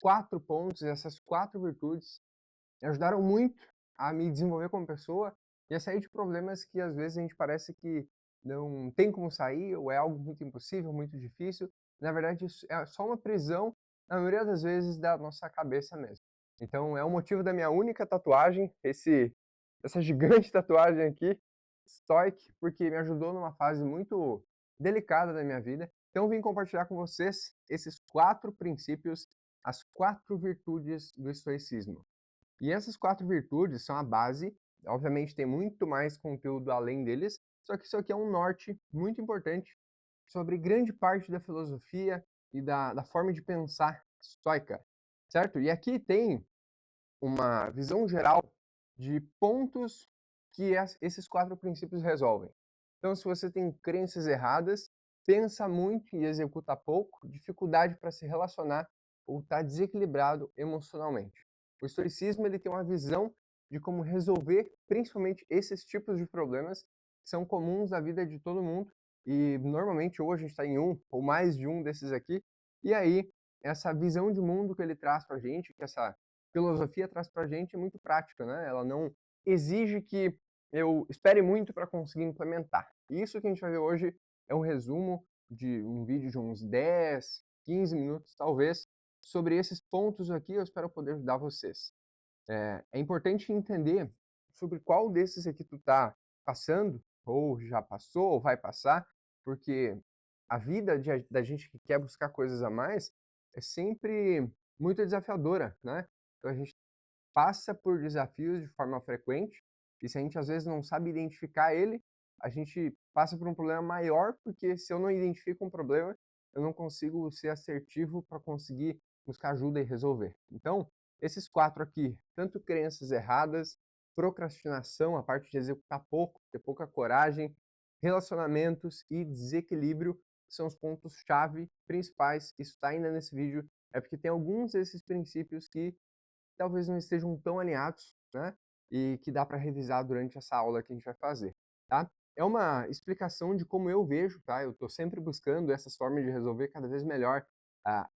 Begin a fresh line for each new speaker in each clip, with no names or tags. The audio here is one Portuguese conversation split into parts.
4 pontos, essas 4 virtudes me ajudaram muito a me desenvolver como pessoa e a sair de problemas que às vezes a gente parece que não tem como sair ou é algo muito impossível, muito difícil. Na verdade, isso é só uma prisão, na maioria das vezes, da nossa cabeça mesmo. Então é o motivo da minha única tatuagem, essa gigante tatuagem aqui, Stoic, porque me ajudou numa fase muito delicada da minha vida. Então vim compartilhar com vocês esses 4 princípios, as 4 virtudes do estoicismo. E essas 4 virtudes são a base, obviamente tem muito mais conteúdo além deles, só que isso aqui é um norte muito importante sobre grande parte da filosofia e da forma de pensar estoica, certo? E aqui tem uma visão geral de pontos que esses 4 princípios resolvem. Então, se você tem crenças erradas, pensa muito e executa pouco, dificuldade para se relacionar ou está desequilibrado emocionalmente. O estoicismo ele tem uma visão de como resolver principalmente esses tipos de problemas que são comuns na vida de todo mundo e normalmente hoje a gente está em um ou mais de um desses aqui. E aí, essa visão de mundo que ele traz para a gente, que essa filosofia traz para a gente é muito prática, né? Ela não exige que eu espere muito para conseguir implementar. E isso que a gente vai ver hoje é um resumo de um vídeo de uns 10, 15 minutos, talvez, sobre esses pontos aqui. Eu espero poder ajudar vocês. É importante entender sobre qual desses aqui tu tá passando, ou já passou, ou vai passar, porque a vida da gente que quer buscar coisas a mais é sempre muito desafiadora, né? Então a gente passa por desafios de forma frequente, e se a gente às vezes não sabe identificar ele, a gente passa por um problema maior, porque se eu não identifico um problema, eu não consigo ser assertivo para conseguir buscar ajuda e resolver. Então, esses 4 aqui, tanto crenças erradas, procrastinação, a parte de executar pouco, ter pouca coragem, relacionamentos e desequilíbrio, são os pontos-chave principais. Isso está ainda nesse vídeo, é porque tem alguns desses princípios que talvez não estejam tão alinhados, né? E que dá para revisar durante essa aula que a gente vai fazer, tá? É uma explicação de como eu vejo, tá? Eu estou sempre buscando essas formas de resolver cada vez melhor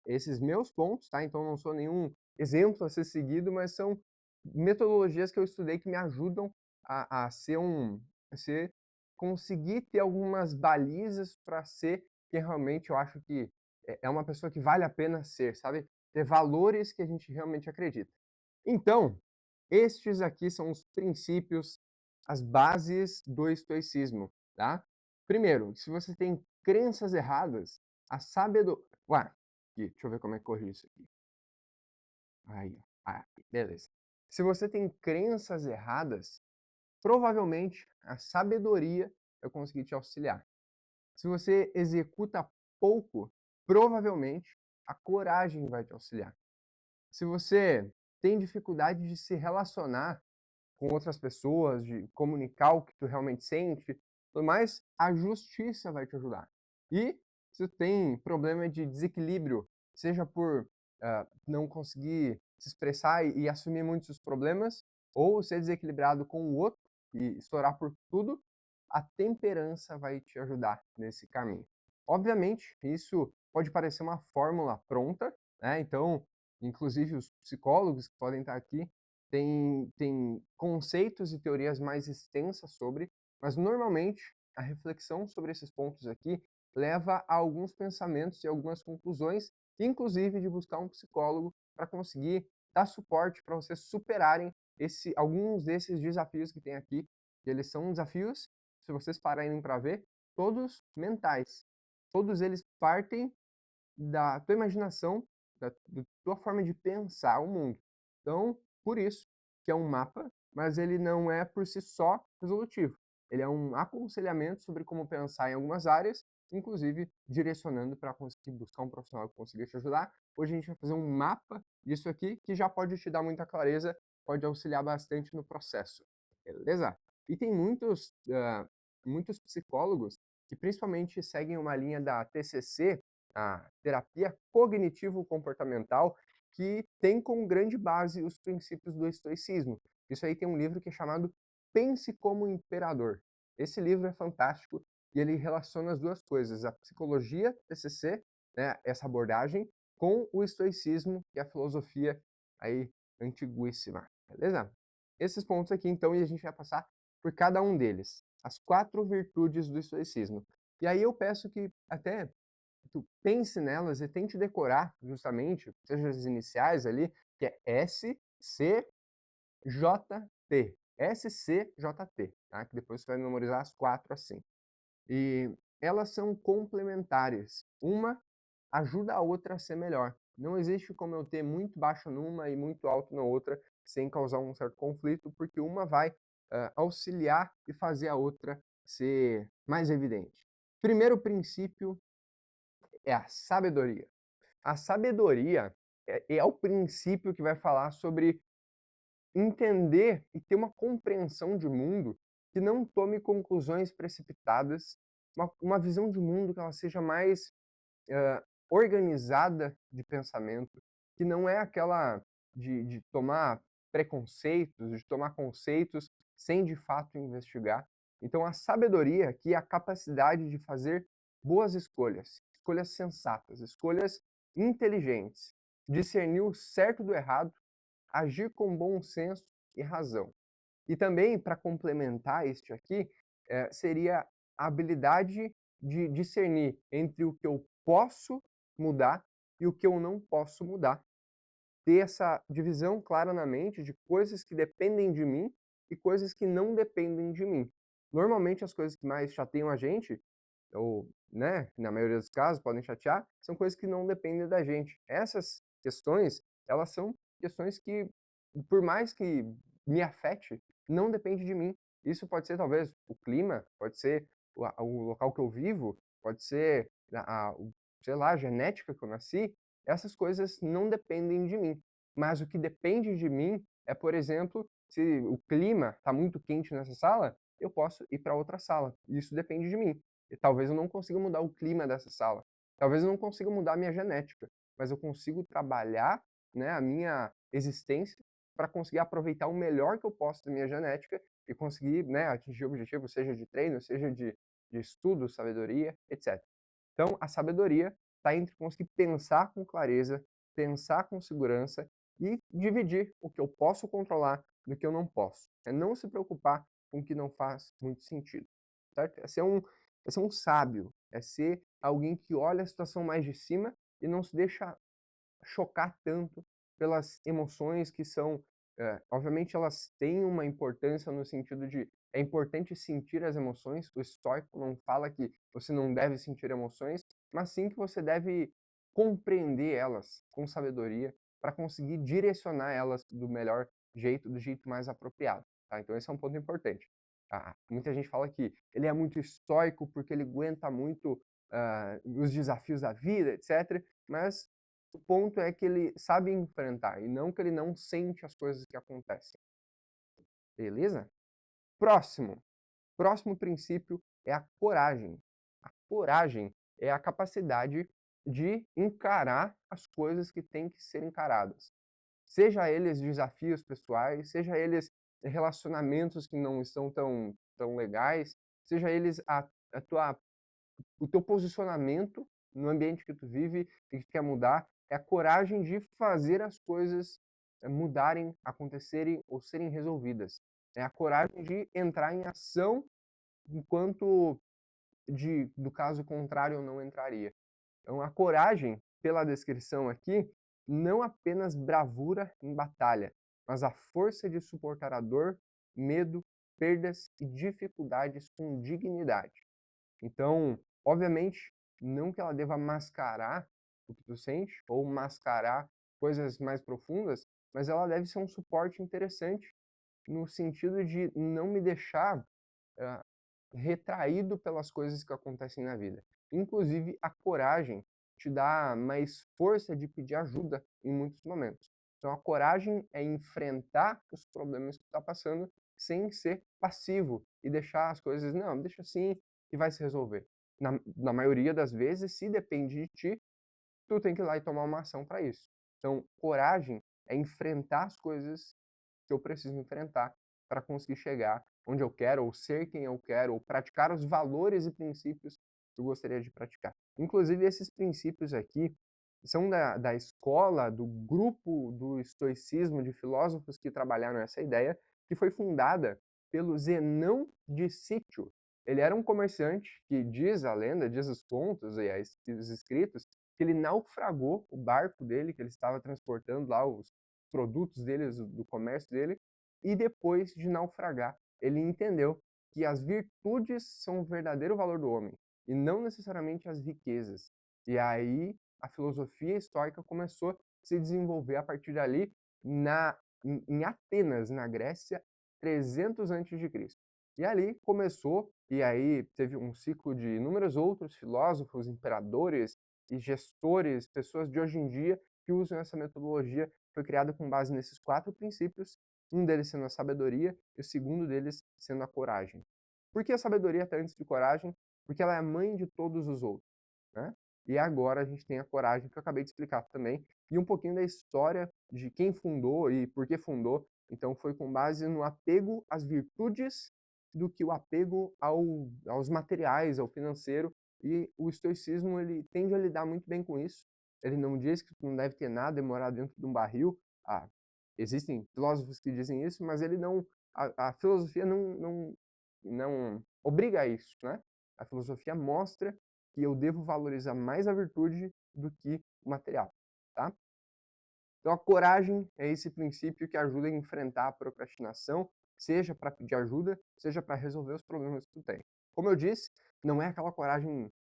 esses meus pontos, tá? Então não sou nenhum exemplo a ser seguido, mas são metodologias que eu estudei que me ajudam a ser conseguir ter algumas balizas para ser quem realmente eu acho que é uma pessoa que vale a pena ser, sabe? Ter valores que a gente realmente acredita. Então, estes aqui são os princípios, as bases do estoicismo, tá? Primeiro, se você tem crenças erradas, a sabedoria... Ué, aqui, deixa eu ver como é que corrige isso aqui. Aí, beleza. Se você tem crenças erradas, provavelmente a sabedoria vai conseguir te auxiliar. Se você executa pouco, provavelmente a coragem vai te auxiliar. Se você tem dificuldade de se relacionar com outras pessoas, de comunicar o que tu realmente sente, tudo mais, a justiça vai te ajudar. E se tu tem problema de desequilíbrio, seja por não conseguir se expressar e assumir muitos os problemas, ou ser desequilibrado com o outro e estourar por tudo, a temperança vai te ajudar nesse caminho. Obviamente, isso pode parecer uma fórmula pronta, né? Então, inclusive os psicólogos que podem estar aqui tem conceitos e teorias mais extensas sobre, mas normalmente a reflexão sobre esses pontos aqui leva a alguns pensamentos e algumas conclusões, inclusive de buscar um psicólogo para conseguir dar suporte para vocês superarem alguns desses desafios que tem aqui, que eles são desafios, se vocês pararem para ver, todos mentais. Todos eles partem da tua imaginação, da tua forma de pensar o mundo. Então, por isso que é um mapa, mas ele não é por si só resolutivo. Ele é um aconselhamento sobre como pensar em algumas áreas, inclusive direcionando para conseguir buscar um profissional que consiga te ajudar. Hoje a gente vai fazer um mapa disso aqui, que já pode te dar muita clareza, pode auxiliar bastante no processo. Beleza? E tem muitos psicólogos que principalmente seguem uma linha da TCC, a terapia cognitivo-comportamental, que tem como grande base os princípios do estoicismo. Isso aí tem um livro que é chamado Pense como Imperador. Esse livro é fantástico e ele relaciona as duas coisas, a psicologia, TCC, né, essa abordagem, com o estoicismo, que é a filosofia aí antiguíssima, beleza? Esses pontos aqui, então, e a gente vai passar por cada um deles, as 4 virtudes do estoicismo. E aí eu peço que até tu pense nelas e tente decorar justamente, seja as iniciais ali, que é SCJT. SCJT, tá? Que depois você vai memorizar as 4 assim. E elas são complementares. Uma ajuda a outra a ser melhor. Não existe como eu ter muito baixo numa e muito alto na outra sem causar um certo conflito, porque uma vai auxiliar e fazer a outra ser mais evidente. Primeiro princípio é a sabedoria. A sabedoria é o princípio que vai falar sobre entender e ter uma compreensão de mundo que não tome conclusões precipitadas, uma visão de mundo que ela seja mais organizada de pensamento, que não é aquela de tomar preconceitos, de tomar conceitos sem de fato investigar. Então, a sabedoria aqui é a capacidade de fazer boas escolhas, escolhas sensatas, escolhas inteligentes, discernir o certo do errado, agir com bom senso e razão. E também, para complementar este aqui, seria a habilidade de discernir entre o que eu posso mudar e o que eu não posso mudar. Ter essa divisão clara na mente de coisas que dependem de mim e coisas que não dependem de mim. Normalmente, as coisas que mais chateiam a gente, ou, né, na maioria dos casos podem chatear, são coisas que não dependem da gente. Essas questões, elas são questões que, por mais que me afete, não depende de mim. Isso pode ser talvez o clima, pode ser o local que eu vivo, pode ser sei lá, a genética que eu nasci. Essas coisas não dependem de mim. Mas o que depende de mim é, por exemplo, se o clima está muito quente nessa sala, eu posso ir para outra sala. Isso depende de mim. E talvez eu não consiga mudar o clima dessa sala. Talvez eu não consiga mudar a minha genética, mas eu consigo trabalhar, né, a minha existência para conseguir aproveitar o melhor que eu posso da minha genética e conseguir, né, atingir o objetivo, seja de treino, seja de estudo, sabedoria, etc. Então, a sabedoria está entre conseguir pensar com clareza, pensar com segurança e dividir o que eu posso controlar do que eu não posso. É não se preocupar com o que não faz muito sentido, certo? É ser um sábio, é ser alguém que olha a situação mais de cima e não se deixa chocar tanto pelas emoções que são, obviamente elas têm uma importância no sentido de é importante sentir as emoções, o estoico não fala que você não deve sentir emoções, mas sim que você deve compreender elas com sabedoria para conseguir direcionar elas do melhor jeito, do jeito mais apropriado, tá? Então esse é um ponto importante. Muita gente fala que ele é muito estoico porque ele aguenta muito os desafios da vida, etc. Mas o ponto é que ele sabe enfrentar e não que ele não sente as coisas que acontecem. Beleza? Próximo. Próximo princípio é a coragem. A coragem é a capacidade de encarar as coisas que têm que ser encaradas. Seja eles desafios pessoais, seja eles relacionamentos que não estão tão legais, seja eles a tua o teu posicionamento no ambiente que tu vive e que quer mudar, é a coragem de fazer as coisas mudarem, acontecerem ou serem resolvidas. É a coragem de entrar em ação enquanto do caso contrário eu não entraria. Então a coragem, pela descrição aqui, não apenas bravura em batalha, mas a força de suportar a dor, medo, perdas e dificuldades com dignidade. Então, obviamente, não que ela deva mascarar o que tu sente ou mascarar coisas mais profundas, mas ela deve ser um suporte interessante no sentido de não me deixar ah, retraído pelas coisas que acontecem na vida. Inclusive, a coragem te dá mais força de pedir ajuda em muitos momentos. Então, a coragem é enfrentar os problemas que tu está passando sem ser passivo e deixar as coisas, não, deixa assim que vai se resolver. Na maioria das vezes, se depende de ti, tu tem que ir lá e tomar uma ação para isso. Então, coragem é enfrentar as coisas que eu preciso enfrentar para conseguir chegar onde eu quero, ou ser quem eu quero, ou praticar os valores e princípios que eu gostaria de praticar. Inclusive, esses princípios aqui, são da escola, do grupo do estoicismo, de filósofos que trabalharam essa ideia, que foi fundada pelo Zenão de Sítio. Ele era um comerciante que diz a lenda, diz os contos e os escritos, que ele naufragou o barco dele, que ele estava transportando lá os produtos dele, do comércio dele, e depois de naufragar, ele entendeu que as virtudes são o verdadeiro valor do homem, e não necessariamente as riquezas. E aí a filosofia estoica começou a se desenvolver a partir dali em Atenas, na Grécia, 300 antes de Cristo. E ali começou, e aí teve um ciclo de inúmeros outros filósofos, imperadores e gestores, pessoas de hoje em dia que usam essa metodologia. Foi criada com base nesses 4 princípios, um deles sendo a sabedoria e o segundo deles sendo a coragem. Por que a sabedoria está antes de coragem? Porque ela é a mãe de todos os outros, né? E agora a gente tem a coragem, que eu acabei de explicar também, e um pouquinho da história de quem fundou e por que fundou. Então foi com base no apego às virtudes do que o apego aos materiais, ao financeiro. E o estoicismo ele tende a lidar muito bem com isso. Ele não diz que tu não deve ter nada e morar dentro de um barril. Ah, existem filósofos que dizem isso, mas ele não, a filosofia não obriga a isso, né? A filosofia mostra que eu devo valorizar mais a virtude do que o material, tá? Então, a coragem é esse princípio que ajuda a enfrentar a procrastinação, seja para pedir ajuda, seja para resolver os problemas que tu tem. Como eu disse, não é aquela coragem,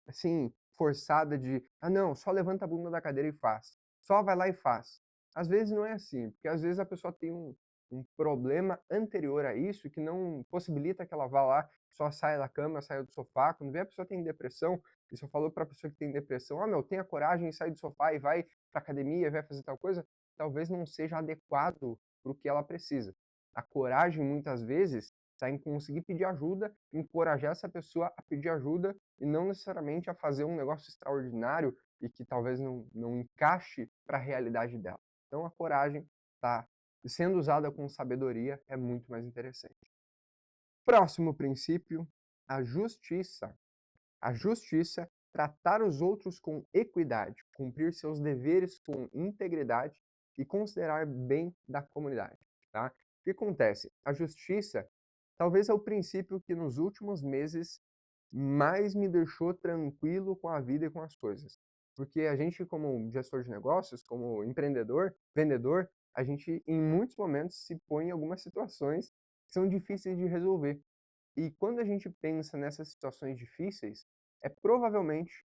assim, forçada de, ah, não, só levanta a bunda da cadeira e faz. Só vai lá e faz. Às vezes não é assim, porque às vezes a pessoa tem um problema anterior a isso que não possibilita que ela vá lá, só saia da cama, saia do sofá. Quando vê a pessoa tem depressão, e só falou para a pessoa que tem depressão, ah, meu, tenha coragem e sai do sofá e vai para academia, vai fazer tal coisa, talvez não seja adequado para o que ela precisa. A coragem, muitas vezes, está em conseguir pedir ajuda, encorajar essa pessoa a pedir ajuda e não necessariamente a fazer um negócio extraordinário e que talvez não encaixe para a realidade dela. Então, a coragem está sendo usada com sabedoria é muito mais interessante. Próximo princípio, a justiça. A justiça, tratar os outros com equidade, cumprir seus deveres com integridade e considerar bem da comunidade, tá? O que acontece? A justiça talvez é o princípio que nos últimos meses mais me deixou tranquilo com a vida e com as coisas. Porque a gente, como gestor de negócios, como empreendedor, vendedor, a gente, em muitos momentos, se põe em algumas situações que são difíceis de resolver. E quando a gente pensa nessas situações difíceis, provavelmente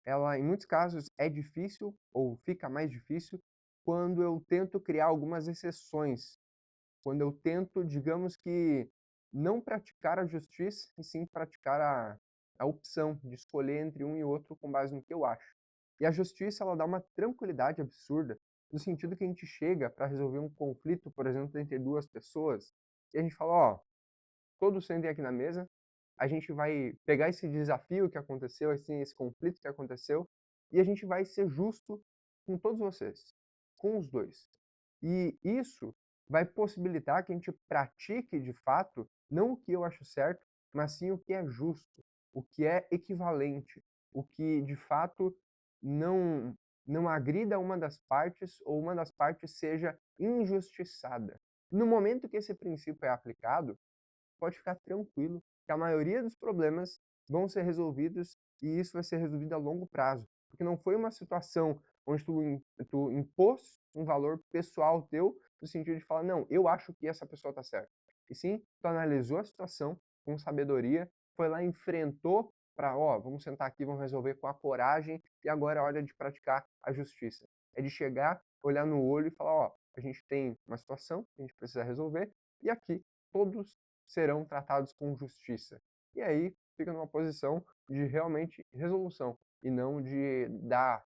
ela, em muitos casos, é difícil ou fica mais difícil quando eu tento criar algumas exceções, quando eu tento, digamos que, não praticar a justiça e sim praticar a opção de escolher entre um e outro com base no que eu acho. E a justiça, ela dá uma tranquilidade absurda, no sentido que a gente chega para resolver um conflito, por exemplo, entre duas pessoas, e a gente fala, ó, todos sentem aqui na mesa, a gente vai pegar esse desafio que aconteceu, assim, esse conflito que aconteceu, e a gente vai ser justo com todos vocês, com os dois. E isso vai possibilitar que a gente pratique de fato, não o que eu acho certo, mas sim o que é justo, o que é equivalente, o que de fato não agrida uma das partes ou uma das partes seja injustiçada. No momento que esse princípio é aplicado, pode ficar tranquilo que a maioria dos problemas vão ser resolvidos e isso vai ser resolvido a longo prazo. Porque não foi uma situação onde tu impôs um valor pessoal teu, no sentido de falar, não, eu acho que essa pessoa está certa. E sim, tu analisou a situação com sabedoria, foi lá, enfrentou para, ó, vamos sentar aqui, vamos resolver com a coragem e agora é hora de praticar a justiça. É de chegar, olhar no olho e falar, ó, a gente tem uma situação que a gente precisa resolver e aqui todos serão tratados com justiça. E aí fica numa posição de realmente resolução e não de dar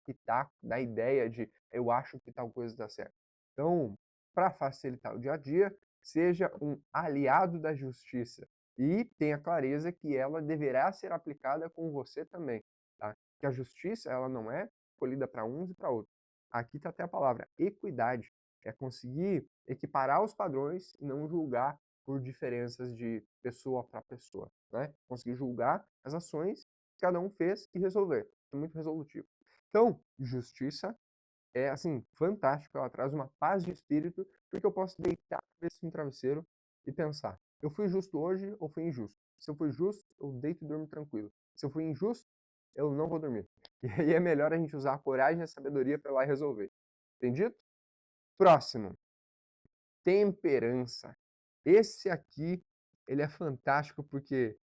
pitaco, da ideia de eu acho que tal coisa dá certo. Então, para facilitar o dia a dia, seja um aliado da justiça e tenha clareza que ela deverá ser aplicada com você também, tá? Que a justiça ela não é escolhida para uns e para outros. Aqui está até a palavra equidade, é conseguir equiparar os padrões e não julgar por diferenças de pessoa para pessoa, né? Conseguir julgar as ações que cada um fez e resolver. É muito resolutivo. Então, justiça é, assim, fantástico, ela traz uma paz de espírito, porque eu posso deitar a cabeça no travesseiro e pensar: eu fui justo hoje ou fui injusto? Se eu fui justo, eu deito e durmo tranquilo. Se eu fui injusto, eu não vou dormir. E aí é melhor a gente usar a coragem e a sabedoria para ir lá e resolver. Entendido? Próximo, temperança. Esse aqui, ele é fantástico porque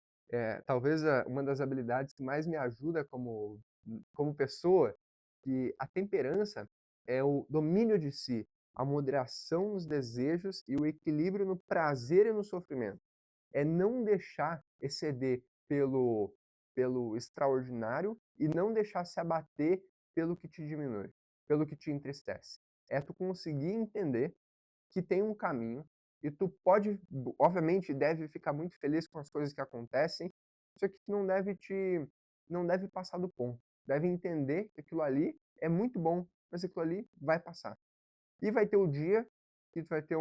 talvez uma das habilidades que mais me ajuda como pessoa, que a temperança é o domínio de si, a moderação nos desejos e o equilíbrio no prazer e no sofrimento. É não deixar exceder pelo extraordinário e não deixar se abater pelo que te diminui, pelo que te entristece. É tu conseguir entender que tem um caminho e tu pode, obviamente, deve ficar muito feliz com as coisas que acontecem, só que tu não deve passar do ponto. Deve entender que aquilo ali é muito bom, mas aquilo ali vai passar. E vai ter o dia que tu vai ter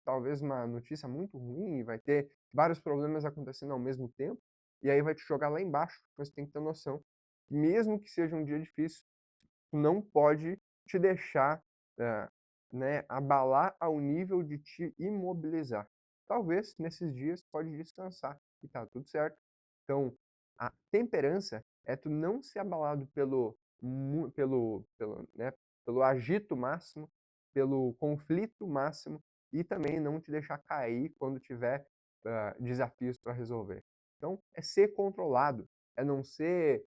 talvez uma notícia muito ruim, vai ter vários problemas acontecendo ao mesmo tempo, e aí vai te jogar lá embaixo, mas tu tem que ter noção, mesmo que seja um dia difícil, não pode te deixar, eh, né, abalar ao nível de te imobilizar. Talvez nesses dias pode descansar e tá tudo certo. Então, a temperança é tu não ser abalado pelo agito máximo, pelo conflito máximo e também não te deixar cair quando tiver desafios para resolver. Então, é ser controlado, é não ser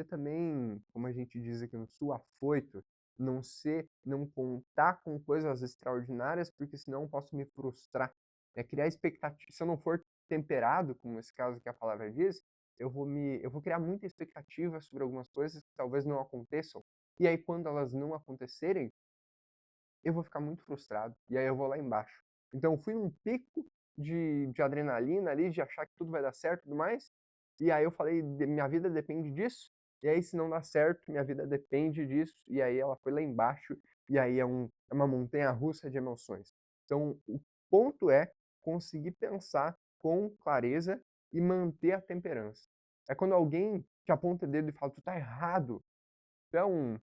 também, como a gente diz aqui no sul, afoito, não contar com coisas extraordinárias, porque senão eu posso me frustrar. É criar expectativa. Se eu não for temperado, como esse caso que a palavra diz, eu vou criar muita expectativa sobre algumas coisas que talvez não aconteçam. E aí, quando elas não acontecerem, eu vou ficar muito frustrado. E aí eu vou lá embaixo. Então, eu fui num pico de adrenalina ali, de achar que tudo vai dar certo e tudo mais. E aí eu falei: Minha vida depende disso. E aí, se não dá certo, minha vida depende disso." E aí ela foi lá embaixo. E aí é uma montanha russa de emoções. Então, o ponto é conseguir pensar com clareza e manter a temperança. É quando alguém te aponta o dedo e fala: Tu tá errado, tu é um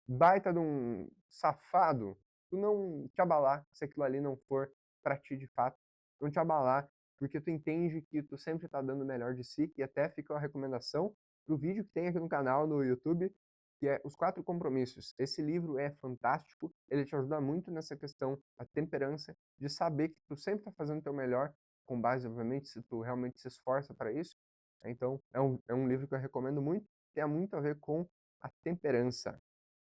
baita de um safado, tu não te abalar se aquilo ali não for pra ti de fato, não te abalar, porque tu entende que tu sempre tá dando o melhor de si, e até fica uma recomendação do vídeo que tem aqui no canal no YouTube, que é Os Quatro Compromissos. Esse livro é fantástico, ele te ajuda muito nessa questão da temperança, de saber que tu sempre tá fazendo o teu melhor, com base, obviamente, se tu realmente se esforça para isso. Então, é um livro que eu recomendo muito, tem muito a ver com a temperança.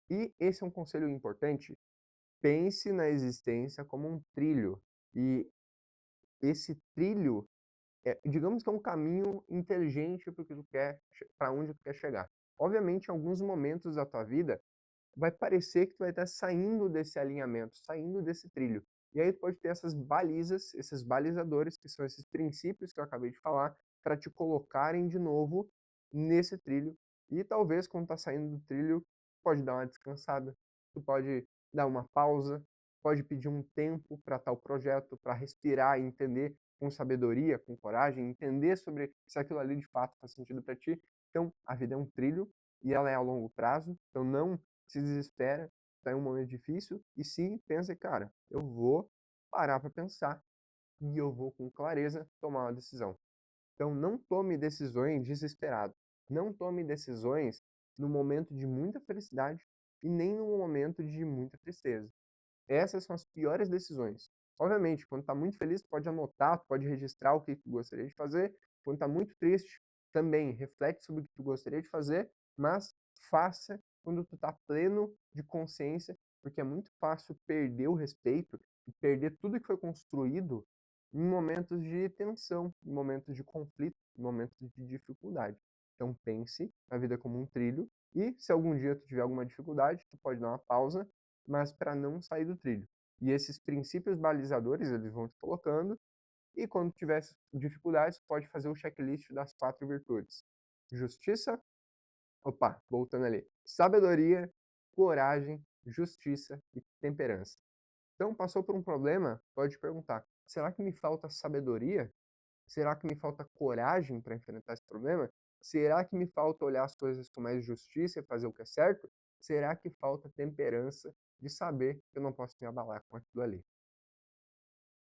E esse é um conselho importante. Pense na existência como um trilho. E esse trilho, digamos que é um caminho inteligente para que tu quer, para onde tu quer chegar. Obviamente, em alguns momentos da tua vida, vai parecer que tu vai estar saindo desse alinhamento, saindo desse trilho. E aí tu pode ter essas balizas, esses balizadores, que são esses princípios que eu acabei de falar, para te colocarem de novo nesse trilho. E talvez quando tá saindo do trilho, pode dar uma descansada, tu pode dar uma pausa, pode pedir um tempo para tal projeto, para respirar e entender com sabedoria, com coragem, entender sobre se aquilo ali de fato faz sentido para ti. Então, a vida é um trilho e ela é a longo prazo, então não se desespera, está em um momento difícil, e sim pensa, cara, eu vou parar para pensar e eu vou com clareza tomar uma decisão. Então não tome decisões desesperado. Não tome decisões no momento de muita felicidade e nem no momento de muita tristeza. Essas são as piores decisões. Obviamente, quando está muito feliz, pode anotar, pode registrar o que tu gostaria de fazer. Quando está muito triste, também reflete sobre o que tu gostaria de fazer, mas faça quando tu está pleno de consciência, porque é muito fácil perder o respeito e perder tudo que foi construído em momentos de tensão, em momentos de conflito, em momentos de dificuldade. Então pense a vida como um trilho e se algum dia tu tiver alguma dificuldade, tu pode dar uma pausa, mas para não sair do trilho. E esses princípios balizadores, eles vão te colocando, e quando tiver dificuldades, pode fazer o checklist das 4 virtudes. Justiça, opa, voltando ali. Sabedoria, coragem, justiça e temperança. Então, passou por um problema, pode perguntar: será que me falta sabedoria? Será que me falta coragem para enfrentar esse problema? Será que me falta olhar as coisas com mais justiça e fazer o que é certo? será que falta temperança de saber que eu não posso me abalar com aquilo ali?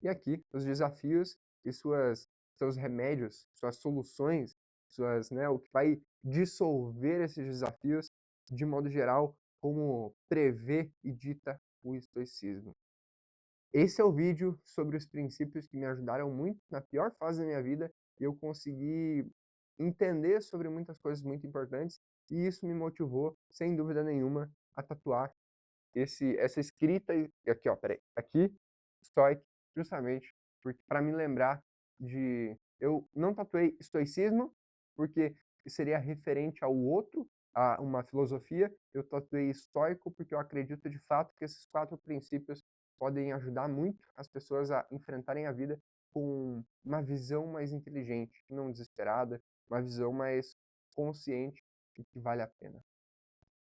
E aqui, os desafios e seus remédios, suas soluções, né, o que vai dissolver esses desafios, de modo geral, como prevê e dita o estoicismo. Esse é o vídeo sobre os princípios que me ajudaram muito na pior fase da minha vida e eu consegui entender sobre muitas coisas muito importantes e isso me motivou, sem dúvida nenhuma, a tatuar essa escrita aqui, ó, peraí, aqui, Stoic, justamente porque para me lembrar de eu não tatuei estoicismo, porque seria referente ao outro, a uma filosofia, eu tatuei estoico porque eu acredito de fato que esses 4 princípios podem ajudar muito as pessoas a enfrentarem a vida com uma visão mais inteligente, não desesperada, uma visão mais consciente e que vale a pena.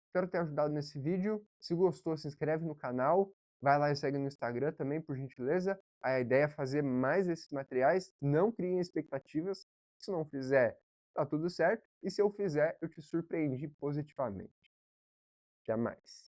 Espero ter ajudado nesse vídeo. Se gostou, se inscreve no canal. Vai lá e segue no Instagram também, por gentileza. A ideia é fazer mais esses materiais. Não criem expectativas. Se não fizer, tá tudo certo. E se eu fizer, eu te surpreendi positivamente. Até mais.